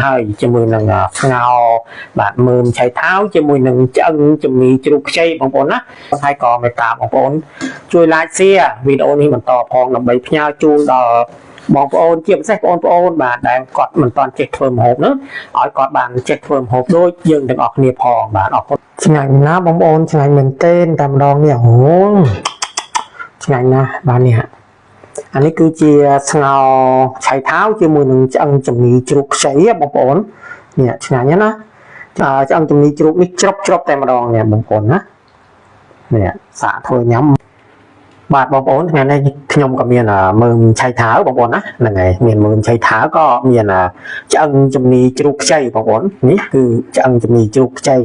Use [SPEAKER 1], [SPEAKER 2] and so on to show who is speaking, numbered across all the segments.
[SPEAKER 1] ហើយជាមួយនឹងស្ងោបាទមើមឆៃថាវជាមួយនឹងឆ្អឹងជំនីជ្រូកខ្ចីបងប្អូនណាហើយក៏មេត្តាបងប្អូនជួយ like share វីដេអូនេះបន្តផងដើម្បីផ្ញើជូនដល់បងប្អូនជាពិសេសបងប្អូនបាទដែលគាត់មិនទាន់ចេះធ្វើម្ហូបនោះឲ្យគាត់បានចេះធ្វើម្ហូបដូចយើងទាំងអស់គ្នាផងបាទអរគុណឆ្ងាញ់ណាស់បងប្អូនឆ្ងាញ់មែនទែនតែម្ដងនេះអូឆ្ងាញ់ណាស់បាទនេះអានេះគឺជាស្ងោឆៃថាវជាមួយនឹងឆ្អឹងជំនីជ្រូកខ្ចីបងប្អូននេះឆ្ងាញ់ណាឆ្អឹងជំនីជ្រូកនេះច្របតែម្ដងនេះបងប្អូនណានេះសាកធ្វើញ៉ាំបាទបងប្អូនថ្ងៃនេះខ្ញុំក៏មានមើមឆៃថាវបងប្អូនណាហ្នឹងហើយមានមើមឆៃថាវក៏មានឆ្អឹងជំនីជ្រូកខ្ចីបងប្អូននេះគឺឆ្អឹងជំនីជ្រូកខ្ចី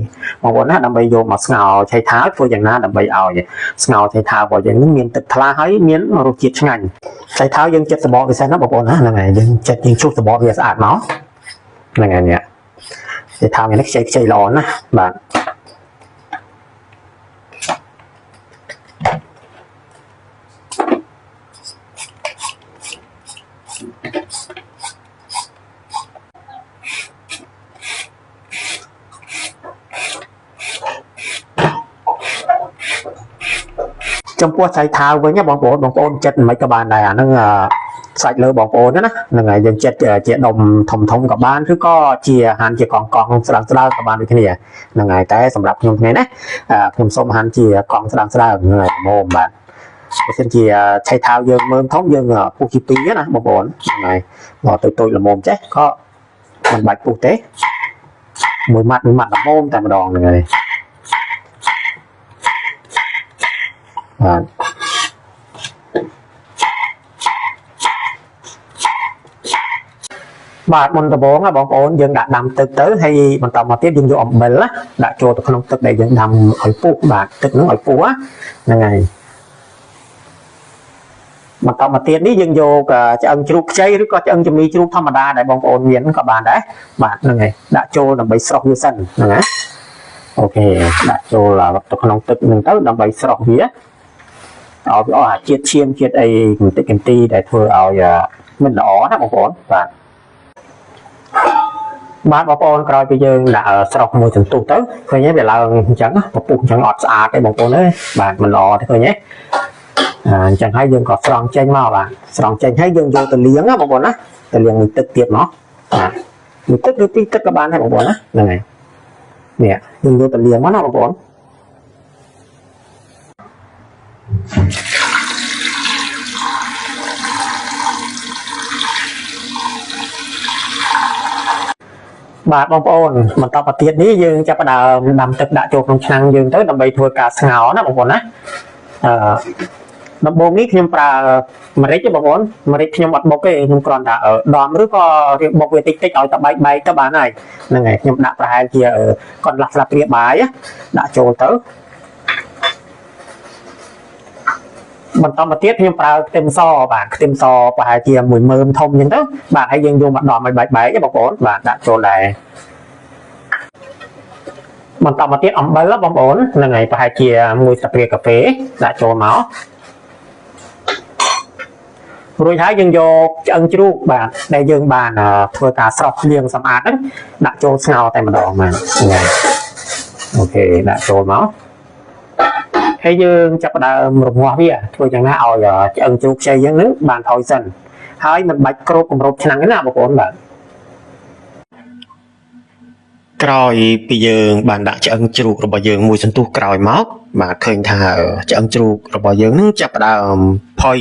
[SPEAKER 1] បងប្អូនណាដើម្បីយកមកស្ងោឆៃថាវធ្វើយ៉ាងណាដើម្បីឲ្យស្ងោឆៃថាវរបស់យើងនឹងមានទឹកថ្លាហើយមានរសជាតិឆ្ងាញ់ឆៃថាវយើងចិត្តសបកវាសិនណាបងប្អូនណាហ្នឹងហើយយើងជុះសបកវាស្អាតមកហ្នឹងហើយនេះឆៃថាវនេះខ្ចីល្អណាស់បាទចំពោះឆៃថាវវិញបងប្អូនចិត្តមិនក៏បានដែរអាហ្នឹងសាច់លើបងប្អូនណាហ្នឹងហើយយើងចិត្តជាដុំធំក៏បានឬក៏ជាហាន់ជាកង់ស្ដើងក៏បានដូចគ្នាហ្នឹងហើយតែសម្រាប់ខ្ញុំថ្ងៃនេះខ្ញុំសូមហាន់ជាកង់ស្ដើងហ្នឹងហើយម៉ូមបាទបើសិនជាឆៃថាវយើងមើលធំយើងពុះជាពីរណាបងប្អូនហ្នឹងហើយមកតូចល្មមចេះក៏មិនបាច់ពុះទេមួយម៉ាត់ល្មមតែម្ដងហ្នឹងហើយបាទមុនដំបូងបងប្អូនយើងដាក់ដាំទឹកទៅហើយបន្តមកទៀតយើងយកអំបិលដាក់ចូលទៅក្នុងទឹកដែលយើងដាំឲ្យពុះបាទទឹកហ្នឹងឲ្យពុះហ្នឹងហើយបន្តមកទៀតនេះយើងយកឆ្អឹងជ្រូកខ្ចីឬក៏ឆ្អឹងជំនីជ្រូកធម្មតាដែលបងប្អូនមានក៏បានដែរបាទហ្នឹងហើយដាក់ចូលដើម្បីស្រោះវាសិនហ្នឹងណាអូខេដាក់ចូលទៅក្នុងទឹកហ្នឹងទៅដើម្បីស្រោះវាឲ្យអស់ជាតិឈាមជាតិអីបន្តិចបន្តួចដែលធ្វើឲ្យមិនល្អណាបងប្អូនបាទបងប្អូនក្រោយពីយើងដាក់ស្រោះមួយសន្ទុះទៅឃើញទេវាឡើងអញ្ចឹងពពុះអញ្ចឹងអត់ស្អាតទេបងប្អូនអើយបាទមិនល្អទេឃើញទេអញ្ចឹងហើយយើងក៏ស្រង់ចេញមកបាទស្រង់ចេញហើយយើងយកទៅលាងណាបងប្អូនណាទៅលាងមួយទឹកទៀតមកបាទមួយទឹកឬពីរទឹកក៏បានដែរបងប្អូនណាហ្នឹងហើយនេះយើងយកទៅលាងមកណាបងប្អូនបាទបងប្អូនបន្តមកទៀតនេះយើងចាប់ផ្ដើមដាំទឹកដាក់ចូលក្នុងឆ្នាំងយើងទៅដើម្បីធ្វើការស្ងោរណាបងប្អូនណាដំបូងនេះខ្ញុំប្រើម្រេចទេបងប្អូនម្រេចខ្ញុំអត់បុកទេខ្ញុំគ្រាន់តែដំឬក៏រៀបបុកវាតិចឲ្យតែបែកទៅបានហើយហ្នឹងហើយខ្ញុំដាក់ប្រហែលជាកន្លះស្លាបព្រាបាយដាក់ចូលទៅបន្តមកទៀតខ្ញុំប្រើខ្ទឹមសបាទខ្ទឹមសប្រហែលជាមួយមើមធំអញ្ចឹងទៅបាទហើយយើងយកមកដំឲ្យបែកបងប្អូនបាទដាក់ចូលដែរបន្តមកទៀតអំបិលបងប្អូនហ្នឹងហើយប្រហែលជាមួយស្លាបព្រាកាហ្វេដាក់ចូលមករួចហើយយើងយកឆ្អឹងជ្រូកបាទដែលយើងបានធ្វើការស្រោះលាងសម្អាតហ្នឹងដាក់ចូលស្ងោរតែម្ដងបាទហ្នឹងហើយអូខេដាក់ចូលមកហើយយើងចាប់ផ្ដើមរងាស់វាធ្វើយ៉ាងណាឲ្យឆ្អឹងជ្រូកខ្ចីយើងហ្នឹងបានថយសិនហើយមិនបាច់គ្របគម្របឆ្នាំងទេណាបងប្អូនបាទក្រោយពីយើងបានដាក់ឆ្អឹងជ្រូករបស់យើងមួយសន្ទុះក្រោយមកបាទឃើញថាឆ្អឹងជ្រូករបស់យើងនឹងចាប់ផ្ដើមផុយ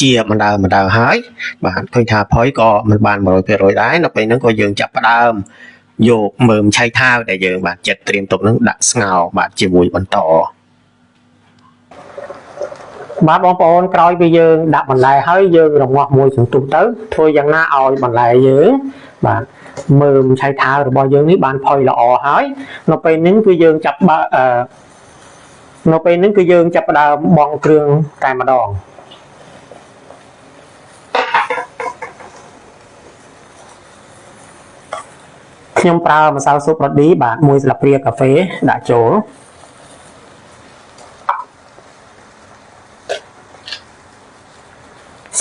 [SPEAKER 1] ជាម្ដៅហើយបាទឃើញថាផុយក៏មិនបាន 100% ដែរនៅពេលហ្នឹងក៏យើងចាប់ផ្ដើមយកមើមឆៃថាវដែលយើងបាទចិត្តត្រៀមទុកហ្នឹងដាក់ស្ងោរបាទជាមួយបន្តបាទបងប្អូនក្រោយពីយើងដាក់បន្លែហើយយើងរងាស់មួយសន្ទុះទៅធ្វើយ៉ាងណាឲ្យបន្លែយើងបាទមើមឆៃថាវរបស់យើងនេះបានផុយល្អហើយនៅពេលនេះគឺយើងចាប់ផ្ដើមបង់គ្រឿងតែម្ដងខ្ញុំប្រើម្សៅស៊ុបរ៉ូឌីបាទមួយស្លាបព្រាកាហ្វេដាក់ចូល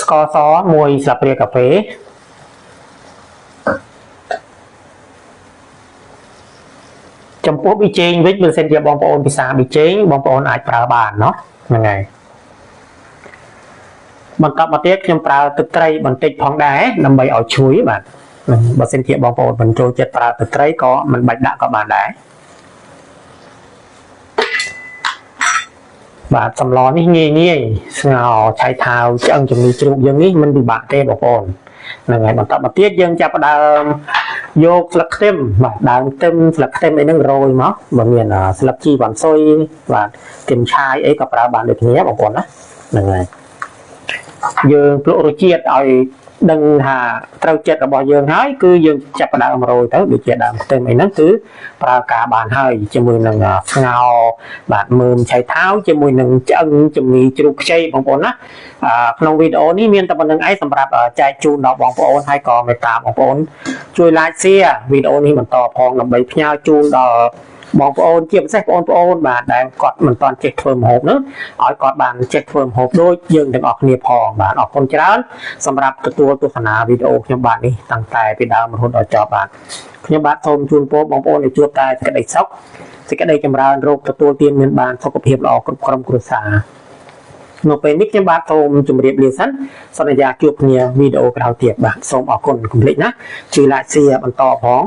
[SPEAKER 1] ស្ករសមួយស្លាបព្រាកាហ្វេ ចំពោះប៊ីចេងវិញបើសិនជាបងប្អូនភាសាប៊ីចេងបងប្អូនអាចប្រើបានเนาะហ្នឹងហើយបន្តមកទៀតខ្ញុំប្រើទឹកត្រីបន្តិចផងដែរដើម្បីឲ្យឈ្ងុយបាទបើសិនជាបងប្អូនមិនចូលចិត្តប្រើទឹកត្រីក៏មិនបាច់ដាក់ក៏បានដែរបាទសម្លនេះងាយស្ងោរឆៃថាវឆ្អឹងជំនីជ្រូកយើងនេះមិនពិបាកទេបងប្អូនហ្នឹងហើយបន្តមកទៀតយើងចាប់ផ្ដើមយកស្លឹកខ្ទឹមបាទដើមខ្ទឹមស្លឹកខ្ទឹមអីហ្នឹងរោយមកបើមានស្លឹកជីវ៉ាន់ស៊ុយបាទខ្ទឹមឆាយអីក៏ប្រើបានដូចគ្នាបងប្អូនណាហ្នឹងហើយយើងភ្លក់រសជាតិឲ្យដឹងថាត្រូវចិត្តរបស់យើងហើយគឺយើងចាប់ផ្ដើមរោយទៅដូចជាដើមខ្ទឹមអីហ្នឹងគឺប្រើការបានហើយជាមួយនឹងស្ងោរបាទមើមឆៃថាវជាមួយនឹងឆ្អឹងជំនីជ្រូកខ្ចីបងប្អូនណាក្នុងវីដេអូនេះមានតែប៉ុណ្្នឹងឯងសម្រាប់ចែកជូនដល់បងប្អូនហើយក៏មេត្តាបងប្អូនជួយ like share វីដេអូនេះបន្តផងដើម្បីផ្ញើជូនដល់បងប្អូនជាពិសេសបងប្អូនបាទដែលគាត់មិនទាន់ចេះធ្វើម្ហូបនោះឲ្យគាត់បានចេះធ្វើម្ហូបដូចយើងទាំងអស់គ្នាផងបាទអរគុណច្រើនសម្រាប់ទទួលទស្សនាវីដេអូខ្ញុំបាទនេះតាំងតែពីដើមរហូតដល់ចប់បាទខ្ញុំបាទសូមជូនពរបងប្អូនឲ្យជួបតែសេចក្តីសុខសេចក្តីចម្រើនរកទទួលទានមានបានសុខភាពល្អគ្រប់ក្រុមគ្រួសារនៅពេលនេះខ្ញុំបាទសូមជម្រាបលាសិនសន្យាជួបគ្នាវីដេអូក្រោយទៀតបាទសូមអរគុណកុំភ្លេចណាជួយ like share បន្តផង